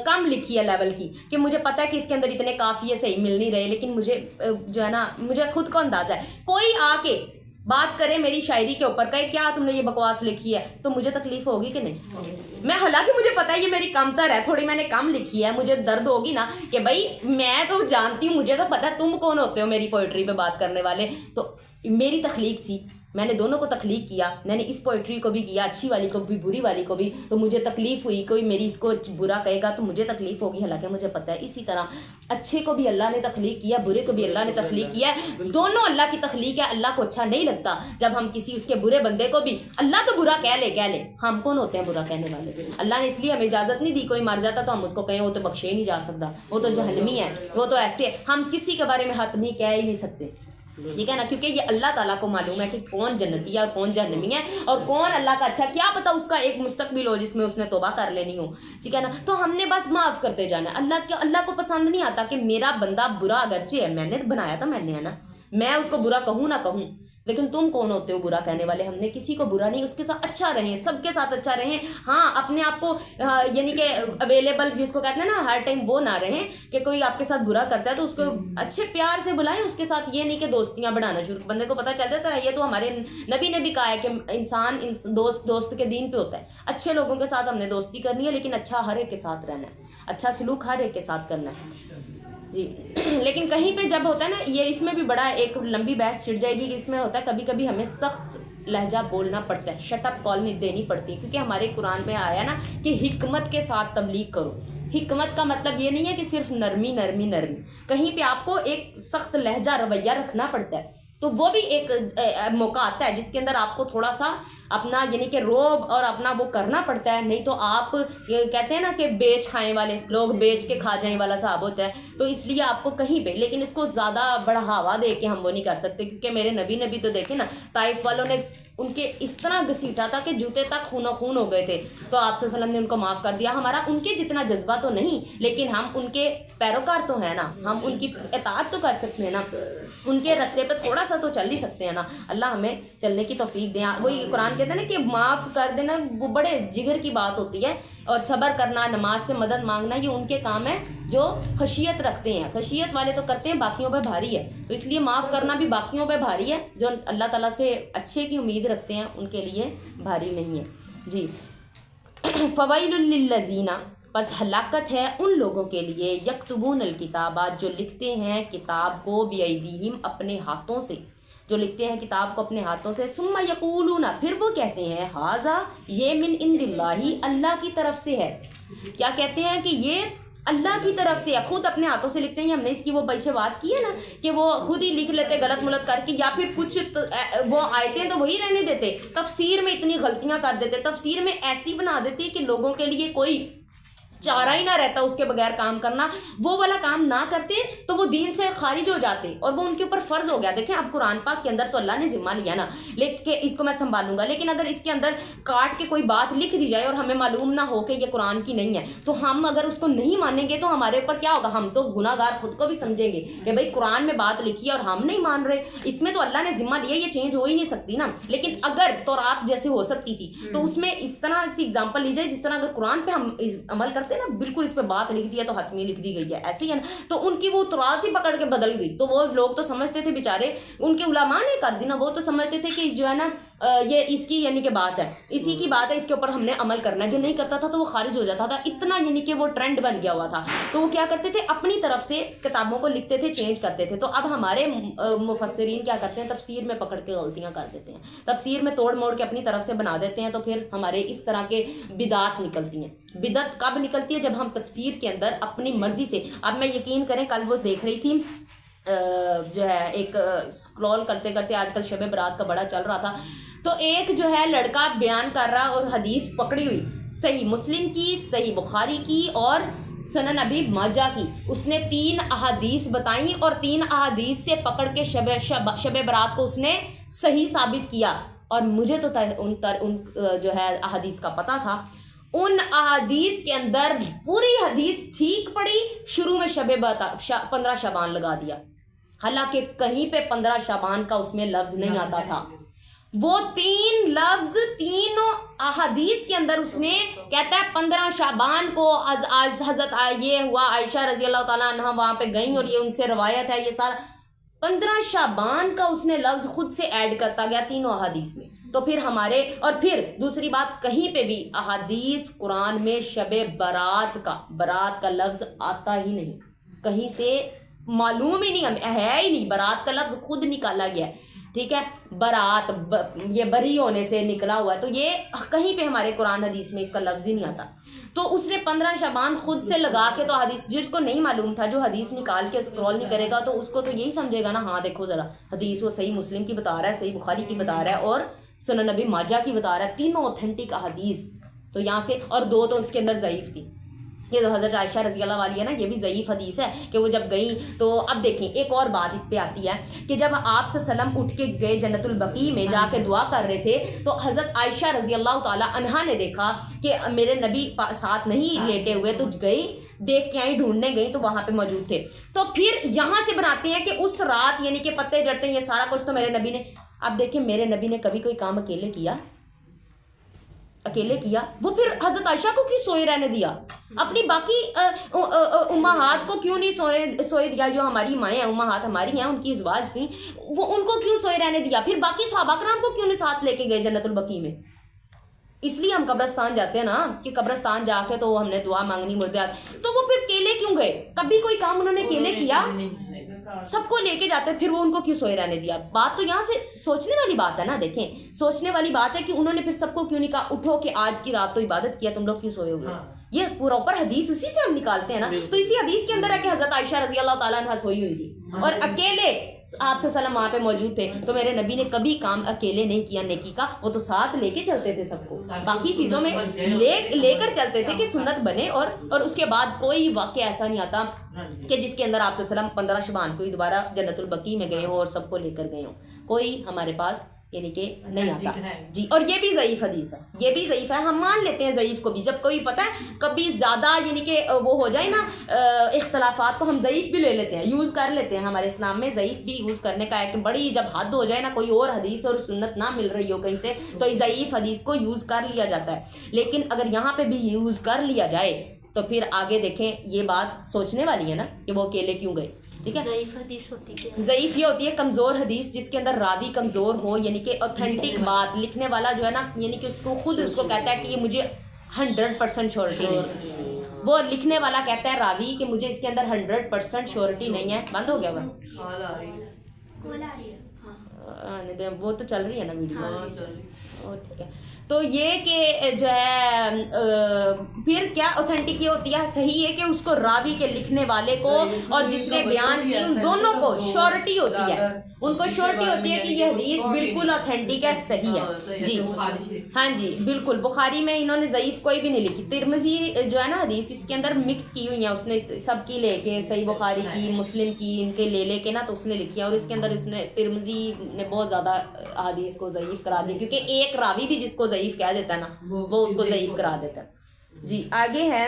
[SPEAKER 1] کم لکھی ہے لیول کی, کہ مجھے پتہ ہے کہ اس کے اندر اتنے قافیے صحیح مل نہیں رہے. لیکن مجھے جو ہے نا, مجھے خود کو اندازہ ہے, کوئی آ کے بات کرے میری شاعری کے اوپر, کہے کیا تم نے یہ بکواس لکھی ہے, تو مجھے تکلیف ہوگی کہ نہیں؟ میں حالانکہ مجھے پتہ ہے یہ میری کمتر ہے, تھوڑی میں نے کم لکھی ہے, مجھے درد ہوگی نا کہ بھائی میں تو جانتی ہوں, مجھے تو پتہ ہے تم کون ہوتے ہو میری پوئٹری پہ بات کرنے والے. تو میری تخلیق تھی, میں نے دونوں کو تخلیق کیا, میں نے اس پوئٹری کو بھی کیا, اچھی والی کو بھی بری والی کو بھی, تو مجھے تکلیف ہوئی. کوئی میری اس کو برا کہے گا تو مجھے تکلیف ہوگی, حالانکہ مجھے پتہ ہے. اسی طرح اچھے کو بھی اللہ نے تخلیق کیا, برے کو بھی اللہ نے تخلیق کیا ہے, دونوں اللہ کی تخلیق ہے. اللہ کو اچھا نہیں لگتا جب ہم کسی اس کے برے بندے کو بھی, اللہ تو برا کہہ لے, ہم کون ہوتے ہیں برا کہنے والے؟ اللہ نے اس لیے ہمیں اجازت نہیں دی. کوئی مر جاتا تو ہم اس کو کہیں وہ تو بخشے ہی نہیں جا سکتا, وہ تو جہنمی ہے, وہ تو ایسے, ہم کسی کے بارے میں حتمی کہہ ہی نہیں سکتے. ٹھیک ہے نا, کیونکہ یہ اللہ تعالیٰ کو معلوم ہے کہ کون جنتی ہے اور کون جہنمی ہے, اور کون اللہ کا اچھا, کیا پتہ اس کا ایک مستقبل ہو جس میں اس نے توبہ کر لینی ہو. ٹھیک ہے نا, تو ہم نے بس معاف کرتے جانا ہے. اللہ کو پسند نہیں آتا کہ میرا بندہ برا اگرچہ ہے, میں نے بنایا تھا, میں نے ہے نا, میں اس کو برا کہوں نہ کہوں, لیکن تم کون ہوتے ہو برا کہنے والے؟ ہم نے کسی کو برا نہیں, اس کے ساتھ اچھا رہیں, سب کے ساتھ اچھا رہیں. ہاں, اپنے آپ کو یعنی کہ اویلیبل جس کو کہتے ہیں نا ہر ٹائم, وہ نہ رہیں کہ کوئی آپ کے ساتھ برا کرتا ہے تو اس کو اچھے پیار سے بلائیں اس کے ساتھ. یہ نہیں کہ دوستیاں بڑھانا شروع, بندے کو پتہ چل جاتا ہے. یہ تو ہمارے نبی نے بھی کہا ہے کہ انسان دوست کے دین پہ ہوتا ہے. اچھے لوگوں کے ساتھ ہم نے دوستی کرنی ہے, لیکن اچھا ہر ایک کے ساتھ رہنا ہے, اچھا سلوک ہر ایک کے ساتھ کرنا ہے. جی, لیکن کہیں پہ جب ہوتا ہے نا, یہ اس میں بھی بڑا ایک لمبی بحث چھڑ جائے گی کہ اس میں ہوتا ہے کبھی کبھی ہمیں سخت لہجہ بولنا پڑتا ہے, شٹ اپ کال نہیں دینی پڑتی ہے, کیونکہ ہمارے قرآن میں آیا نا کہ حکمت کے ساتھ تبلیغ کرو. حکمت کا مطلب یہ نہیں ہے کہ صرف نرمی, کہیں پہ آپ کو ایک سخت لہجہ رویہ رکھنا پڑتا ہے. تو وہ بھی ایک موقع آتا ہے جس کے اندر آپ کو تھوڑا سا اپنا یعنی کہ روب اور اپنا وہ کرنا پڑتا ہے, نہیں تو آپ کہتے ہیں نا کہ بیچ کھائیں والے لوگ بیچ کے کھا جائیں والا صاحب ہوتا ہے. تو اس لیے آپ کو کہیں پہ, لیکن اس کو زیادہ بڑھاوا دے کے ہم وہ نہیں کر سکتے, کیونکہ میرے نبی نے بھی تو دیکھیں نا, طائف والوں نے ان کے اس طرح گھسیٹا تھا کہ جوتے تک خون و خون ہو گئے تھے، تو آپ صلی اللہ علیہ وسلم نے ان کو معاف کر دیا۔ ہمارا ان کے جتنا جذبہ تو نہیں، لیکن ہم ان کے پیروکار تو ہیں نا، ہم ان کی اطاعت تو کر سکتے ہیں نا، ان کے راستے پہ تھوڑا سا تو چل ہی سکتے ہیں نا۔ اللہ ہمیں چلنے کی توفیق دیں۔ وہی قرآن کہتے ہیں نا کہ معاف کر دینا وہ بڑے جگر کی بات ہوتی ہے، اور صبر کرنا، نماز سے مدد مانگنا، یہ ان کے کام ہے جو خشیت رکھتے ہیں۔ خشیت والے تو کرتے ہیں، باقیوں پہ بھاری ہے، تو اس لیے معاف کرنا بھی باقیوں پہ بھاری ہے، جو اللہ تعالیٰ سے اچھے کی امید رکھتے ہیں ان کے لیے بھاری نہیں ہے۔ جی فویل للذین، پس ہلاکت ہے ان لوگوں کے لیے، یکتبون الکتابہ، جو لکھتے ہیں کتاب کو، بیدیہم، اپنے ہاتھوں سے، جو لکھتے ہیں کتاب کو اپنے ہاتھوں سے، ثم یقولون، پھر وہ کہتے ہیں، ھذا، یہ من عند اللہ، اللہ کی طرف سے ہے۔ کیا کہتے ہیں کہ یہ اللہ کی طرف سے ہے، خود اپنے ہاتھوں سے لکھتے ہیں۔ ہم نے اس کی وہ پیچھے بات کی ہے نا کہ وہ خود ہی لکھ لیتے غلط ملت کر کے، یا پھر کچھ وہ آیتیں تو وہی رہنے دیتے، تفسیر میں اتنی غلطیاں کر دیتے، تفسیر میں ایسی بنا دیتے کہ لوگوں کے لیے کوئی چارہ ہی نہ رہتا اس کے بغیر کام کرنا، وہ والا کام نہ کرتے تو وہ دین سے خارج ہو جاتے، اور وہ ان کے اوپر فرض ہو گیا۔ دیکھیں اب قرآن پاک کے اندر تو اللہ نے ذمہ لیا نا، لیکن اس کو میں سنبھالوں گا، لیکن اگر اس کے اندر کاٹ کے کوئی بات لکھ دی جائے اور ہمیں معلوم نہ ہو کہ یہ قرآن کی نہیں ہے، تو ہم اگر اس کو نہیں مانیں گے تو ہمارے اوپر کیا ہوگا؟ ہم تو گناہ گار خود کو بھی سمجھیں گے کہ بھائی قرآن میں بات لکھی ہے اور ہم نہیں مان رہے، اس میں تو اللہ نے ذمہ لیا، یہ چینج ہو ہی نہیں سکتی نا۔ لیکن اگر تورات جیسے ہو سکتی تھی تو اس میں اس طرح سے اگزامپل لی جائے، جس طرح اگر قرآن پہ ہم عمل کرتے نا، بالکل اس پہ بات لکھ دی ہے تو حتمی لکھ دی گئی ہے، ایسے ہی ہے نا، تو ان کی وہ تورات ہی پکڑ کے بدل گئی، تو وہ لوگ تو سمجھتے تھے بیچارے، ان کے علماء نے کر دی نا، وہ تو سمجھتے تھے کہ جو ہے نا یہ اس کی یعنی کہ بات ہے، اسی کی بات ہے، اس کے اوپر ہم نے عمل کرنا ہے، جو نہیں کرتا تھا تو وہ خارج ہو جاتا تھا، اتنا یعنی کہ وہ ٹرینڈ بن گیا ہوا تھا۔ تو وہ کیا کرتے تھے؟ اپنی طرف سے کتابوں کو لکھتے تھے، چینج کرتے تھے۔ تو اب ہمارے مفسرین کیا کرتے ہیں؟ تفسیر میں پکڑ کے غلطیاں کر دیتے ہیں، تفسیر میں توڑ موڑ کے اپنی طرف سے بنا دیتے ہیں، تو پھر ہمارے اس طرح کے بدعات نکلتی ہیں۔ بدعت کب نکلتی ہے؟ جب ہم تفسیر کے اندر اپنی مرضی سے، اب میں یقین کریں کل وہ دیکھ رہی تھی جو ہے ایک اسکرول کرتے کرتے، آج کل شب برات کا بڑا چل رہا تھا، تو ایک جو ہے لڑکا بیان کر رہا اور حدیث پکڑی ہوئی، صحیح مسلم کی، صحیح بخاری کی اور سنن ابی ماجہ کی، اس نے 3 احادیث بتائیں اور 3 احادیث سے پکڑ کے شب برات کو اس نے صحیح ثابت کیا۔ اور مجھے تو ان جو ہے احادیث کا پتہ تھا، ان احادیث کے اندر پوری حدیث ٹھیک پڑی، شروع میں 15 شعبان لگا دیا، حالانکہ کہیں پہ 15 شعبان کا اس میں لفظ نہیں آتا تھا۔ وہ 3 لفظ تینوں احادیث کے اندر اس نے کہتا ہے 15 شعبان کو حضرت یہ ہوا، عائشہ رضی اللہ تعالیٰ عنہ وہاں پہ گئیں اور یہ ان سے روایت ہے، یہ سارا 15 شعبان کا اس نے لفظ خود سے ایڈ کرتا گیا تینوں احادیث میں۔ تو پھر ہمارے، اور پھر دوسری بات، کہیں پہ بھی احادیث قرآن میں شب برات کا لفظ آتا ہی نہیں، کہیں سے معلوم ہی نہیں، ہمیں ہے ہی نہیں، برات کا لفظ خود نکالا گیا ہے، ٹھیک ہے، برات یہ بری ہونے سے نکلا ہوا ہے، تو یہ کہیں پہ ہمارے قرآن حدیث میں اس کا لفظ ہی نہیں آتا۔ تو اس نے 15 شعبان خود سے لگا کے، تو حدیث جس کو نہیں معلوم تھا، جو حدیث نکال کے اسکرول نہیں کرے گا تو اس کو تو یہی سمجھے گا نا، ہاں دیکھو ذرا حدیث وہ صحیح مسلم کی بتا رہا ہے، صحیح بخاری کی بتا رہا ہے اور سنن نبی ماجہ کی بتا رہا ہے، تینوں اوتھینٹک احادیث۔ تو یہاں سے، اور 2 تو اس کے اندر ضعیف تھی، یہ تو حضرت عائشہ رضی اللہ والی ہے نا، یہ بھی ضعیف حدیث ہے کہ وہ جب گئیں تو اب دیکھیں ایک اور بات اس پہ آتی ہے کہ جب آپ صلی اللہ علیہ وسلم اٹھ کے گئے جنت البقیع میں جا کے دعا کر رہے تھے، تو حضرت عائشہ رضی اللہ تعالی عنہا نے دیکھا کہ میرے نبی ساتھ نہیں لیٹے ہوئے، تو گئی دیکھ کے آئی، ڈھونڈنے گئی تو وہاں پہ موجود تھے۔ تو پھر یہاں سے بناتے ہیں کہ اس رات یعنی کہ پتے جڑتے ہیں، یہ سارا کچھ تو میرے نبی نے، اب دیکھیں میرے نبی نے کبھی کوئی کام اکیلے کیا؟ وہ پھر حضرت عائشہ کو کیوں سوئے رہنے دیا؟ اپنی باقی امہات کو کیوں نہیں سوئے دیا؟ جو ہماری مائیں ہیں، امہات ہماری ہیں، ان کی ازواج تھیں، وہ ان کو کیوں سوئے رہنے دیا؟ پھر باقی صحابہ کرام کو کیوں نہیں ساتھ لے کے گئے جنت البقیع میں؟ اس لیے ہم قبرستان جاتے ہیں نا، کہ قبرستان جا کے تو ہم نے دعا مانگنی مردیات، تو وہ پھر کیلے کیوں گئے؟ کبھی کوئی کام انہوں نے کیلے کیا؟ سب کو لے کے جاتے، پھر وہ ان کو کیوں سوئے رہنے دیا؟ بات تو یہاں سے سوچنے والی بات ہے نا، دیکھیں سوچنے والی بات ہے کہ انہوں نے پھر سب کو کیوں نہیں کہا اٹھو کہ آج کی رات تو عبادت کیا، تم لوگ کیوں سوئے ہوئے؟ یہ پراپر حدیث اسی سے ہم نکالتے ہیں نا، تو اسی حدیث کے اندر ہے کہ حضرت عائشہ رضی اللہ تعالیٰ عنہ سوئی ہوئی تھی اور اکیلے آپ صلی اللہ علیہ وسلم وہاں پہ موجود تھے، تو میرے نبی نے کبھی کام اکیلے نہیں کیا نیکی کا، وہ تو ساتھ لے کے چلتے تھے سب کو، باقی چیزوں میں لے کر چلتے تھے کہ سنت بنے، اور اس کے بعد کوئی واقعہ ایسا نہیں آتا کہ جس کے اندر آپ صلی اللہ علیہ وسلم 15 شعبان کو ہی دوبارہ جنت البقیع میں گئے ہوں اور سب کو لے کر گئے ہوں، کوئی ہمارے پاس یعنی کہ نہیں آتا جی. اور یہ بھی ضعیف حدیث ہے, یہ بھی ضعیف ہے, ہم مان لیتے ہیں ضعیف کو بھی. جب کوئی پتہ ہے کبھی زیادہ یعنی کہ وہ ہو جائے نا اختلافات, تو ہم ضعیف بھی لے لیتے ہیں, یوز کر لیتے ہیں. ہمارے اسلام میں ضعیف بھی یوز کرنے کا ہے کہ بڑی جب حد ہو جائے نا, کوئی اور حدیث اور سنت نہ مل رہی ہو کہیں سے, تو اس ضعیف حدیث کو یوز کر لیا جاتا ہے. لیکن اگر یہاں پہ بھی یوز کر لیا جائے تو پھر آگے دیکھیں یہ بات سوچنے والی ہے نا کہ وہ اکیلے کیوں گئے. ٹھیک ہے,
[SPEAKER 2] ضعیف حدیث ہوتی ہے,
[SPEAKER 1] ضعیف یہ ہوتی ہے کمزور حدیث جس کے اندر راوی کمزور ہو, یعنی کہ اوتھینٹک بات لکھنے والا جو ہے نا, یعنی کہ اس کو خود اس کو کہتا ہے کہ یہ مجھے 100% شیورٹی نہیں, وہ لکھنے والا کہتا ہے راوی کہ مجھے اس کے اندر 100% شیورٹی نہیں ہے. بند ہو گیا وہ تو چل رہی ہے نا ویڈیو. ٹھیک ہے, تو یہ کہ جو ہے پھر کیا اوتھینٹک یہ ہوتی ہے, صحیح ہے کہ اس کو راوی کے لکھنے والے کو اور جس نے بیان کی ان دونوں کو شیورٹی ہوتی ہے, ان کو شیورٹی ہوتی ہے کہ یہ حدیث بالکل اوتھینٹک ہے, صحیح ہے جی. ہاں جی بالکل, بخاری میں انہوں نے ضعیف کوئی بھی نہیں لکھی. ترمذی جو ہے نا حدیث اس کے اندر مکس کی ہوئی ہیں, اس نے سب کی لے کے, صحیح بخاری کی, مسلم کی, ان کے لے کے نا, تو اس نے لکھی ہے. اور اس کے اندر اس نے ترمذی نے بہت زیادہ حدیث کو ضعیف کرا دی, کیونکہ ایک راوی بھی جس کو ضعیف کہہ دیتا ہے نا وہ اس کو ضعیف کرا دیتا ہے جی. آگے ہے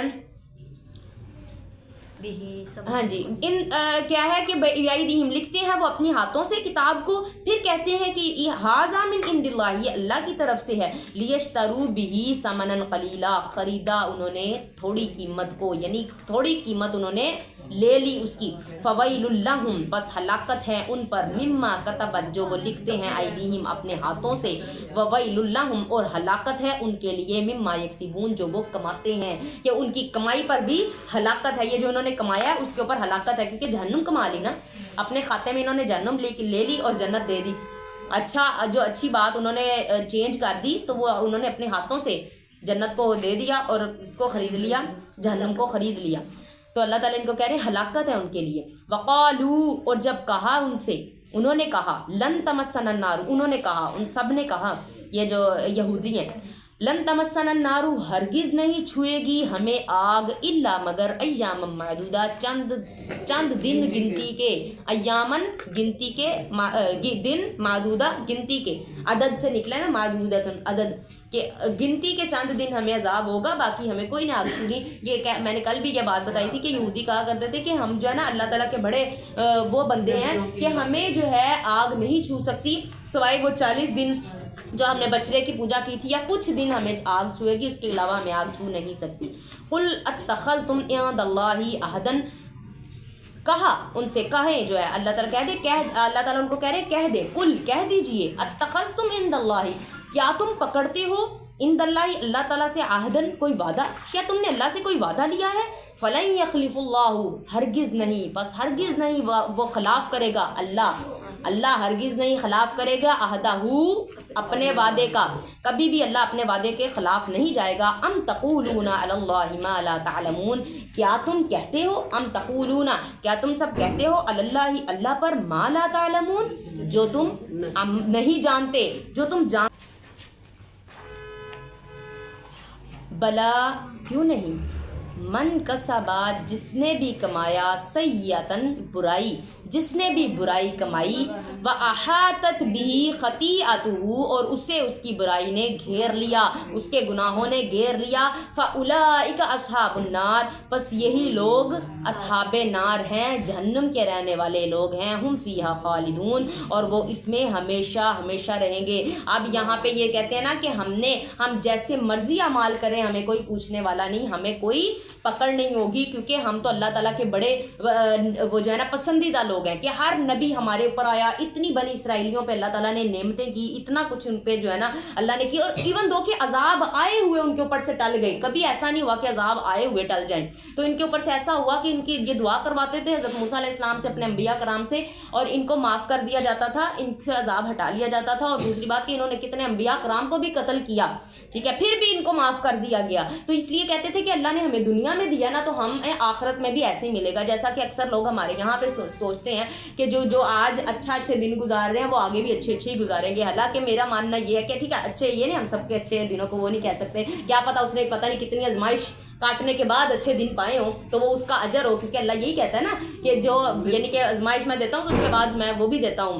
[SPEAKER 1] ہاں جی, ان کیا ہے کہ بیعیدہم لکھتے ہیں وہ اپنی ہاتھوں سے کتاب کو, پھر کہتے ہیں کہ ھذا من عند اللہ, یہ اللہ کی طرف سے ہے. لیشتروا بہ ثمنا قلیلا, خریدا انہوں نے تھوڑی قیمت کو, یعنی تھوڑی قیمت انہوں نے لے لی اس کی. فویل لہم, بس ہلاکت ہے ان پر, مما کتبت, جو وہ لکھتے ہیں, ایدیہم اپنے ہاتھوں سے, وویل لہم, اور ہلاکت ہے ان کے لیے, مما یکسبون, جو وہ کماتے ہیں, کہ ان کی کمائی پر بھی ہلاکت ہے. یہ جو انہوں نے کمایا ہے اس کے اوپر ہلاکت ہے, کیونکہ جہنم کما لی نا, اپنے کھاتے میں انہوں نے جہنم لے لی اور جنت دے دی. اچھا, جو اچھی بات انہوں نے چینج کر دی, تو وہ انہوں نے اپنے ہاتھوں سے جنت کو دے دیا اور اس کو خرید لیا, جہنم کو خرید لیا. تو اللہ تعالیٰ ان کو کہہ رہے ہیں ہلاکت ہے ان کے لیے. وقالو, اور جب کہا ان سے, انہوں نے کہا, لن تمسنا النار, انہوں نے کہا, ان سب نے کہا, یہ جو یہودی ہیں, لن تمسنا النار, ہرگز نہیں چھوئے گی ہمیں آگ, الا مگر ایام معدودہ, چند دن گنتی کے, ایامن گنتی کے, دن معدودہ گنتی کے, عدد سے نکلا نا, معدودہ عدد کہ گنتی کے چند دن ہمیں عذاب ہوگا, باقی ہمیں کوئی نہ آگ چھوگی. یہ میں نے کل بھی یہ بات بتائی تھی کہ یہودی کہا کرتے تھے کہ ہم جو ہے نا اللہ تعالیٰ کے بڑے وہ بندے ہیں کہ ہمیں جو ہے آگ نہیں چھو سکتی سوائے وہ 40 دن جو ہم نے بچڑے کی پوجا کی تھی, یا کچھ دن ہمیں آگ چھوئے گی, اس کے علاوہ ہمیں آگ چھو نہیں سکتی. قل اتخذتم عند اللہ عہدا, کہا ان سے, کہیں جو ہے اللہ تعالیٰ کہہ دے, اللہ تعالیٰ ان کو کہہ رہے کہہ دے, قل کہہ دیجئے, اتخذتم عند اللہ, کیا تم پکڑتے ہو, عند اللہ اللہ تعالیٰ سے, عہدن کوئی وعدہ, کیا تم نے اللہ سے کوئی وعدہ لیا ہے. فلن یخلف اللہ, ہرگز نہیں, بس ہرگز نہیں وہ خلاف کرے گا اللہ ہرگز نہیں خلاف کرے گا, عہدہ اپنے وعدے کا, کبھی بھی اللہ اپنے وعدے کے خلاف نہیں جائے گا. ام تقولون علی اللہ ما لا تعلمون, کیا تم کہتے ہو, ام تقولون, کیا تم سب کہتے ہو, علی اللہ اللہ پر, ما لا تعلمون, جو تم نہیں جانتے, جو تم جان. بلا, کیوں نہیں, من کسبا, جس نے بھی کمایا, سیئتن برائی, جس نے بھی برائی کمائی, وَأَحَاطَتْ بِهِ خَطِیئَتُهُ, اور اسے اس کی برائی نے گھیر لیا, اس کے گناہوں نے گھیر لیا, فَأُولَئِكَ أَصْحَابُ النَّارِ, پس یہی لوگ اصحاب نار ہیں, جہنم کے رہنے والے لوگ ہیں, ہم فیہا خالدون, اور وہ اس میں ہمیشہ ہمیشہ رہیں گے. اب یہاں پہ یہ کہتے ہیں نا کہ ہم جیسے مرضی اعمال کریں, ہمیں کوئی پوچھنے والا نہیں, ہمیں کوئی پکڑ نہیں ہوگی, کیونکہ ہم تو اللہ تعالیٰ کے بڑے وہ جو ہے نا پسندیدہ لوگ ہیں, کہ ہر نبی ہمارے اوپر آیا, اتنی بنی اسرائیلیوں پہ اللہ تعالیٰ نے نعمتیں کی, اتنا کچھ ان پہ جو ہے نا اللہ نے کی, اور ایون دو کہ عذاب آئے ہوئے ان کے اوپر سے ٹل گئے, کبھی ایسا نہیں ہوا کہ عذاب آئے ہوئے ٹل جائیں. تو ان کے اوپر سے ایسا ہوا کہ ان کی یہ دعا کرواتے تھے حضرت موسیٰ علیہ السلام سے, اپنے انبیاء کرام سے, اور ان کو معاف کر دیا جاتا تھا, ان سے عذاب ہٹا لیا جاتا تھا. اور دوسری بات کہ انہوں نے کتنے انبیاء کرام کو بھی قتل کیا, ٹھیک ہے, پھر بھی ان کو معاف کر دیا گیا. تو اس لیے کہتے تھے کہ اللہ نے ہمیں دنیا میں دیا نا, تو ہم آخرت میں بھی ایسے ہی ملے گا. جیسا کہ اکثر لوگ ہمارے یہاں پہ سوچتے ہیں کہ جو آج اچھے دن گزار رہے ہیں وہ آگے بھی اچھے ہی گزاریں گے. حالانکہ میرا ماننا یہ ہے کہ ٹھیک ہے, اچھے یہ نہیں, ہم سب کے اچھے دنوں کو وہ نہیں کہہ سکتے, کیا پتہ اس نے پتہ نہیں کتنی آزمائش کاٹنے کے بعد اچھے دن پائے ہوں تو وہ اس کا اجر ہو, کیونکہ اللہ یہی کہتا ہے نا کہ جو یعنی کہ آزمائش میں دیتا ہوں تو اس کے بعد میں وہ بھی دیتا ہوں,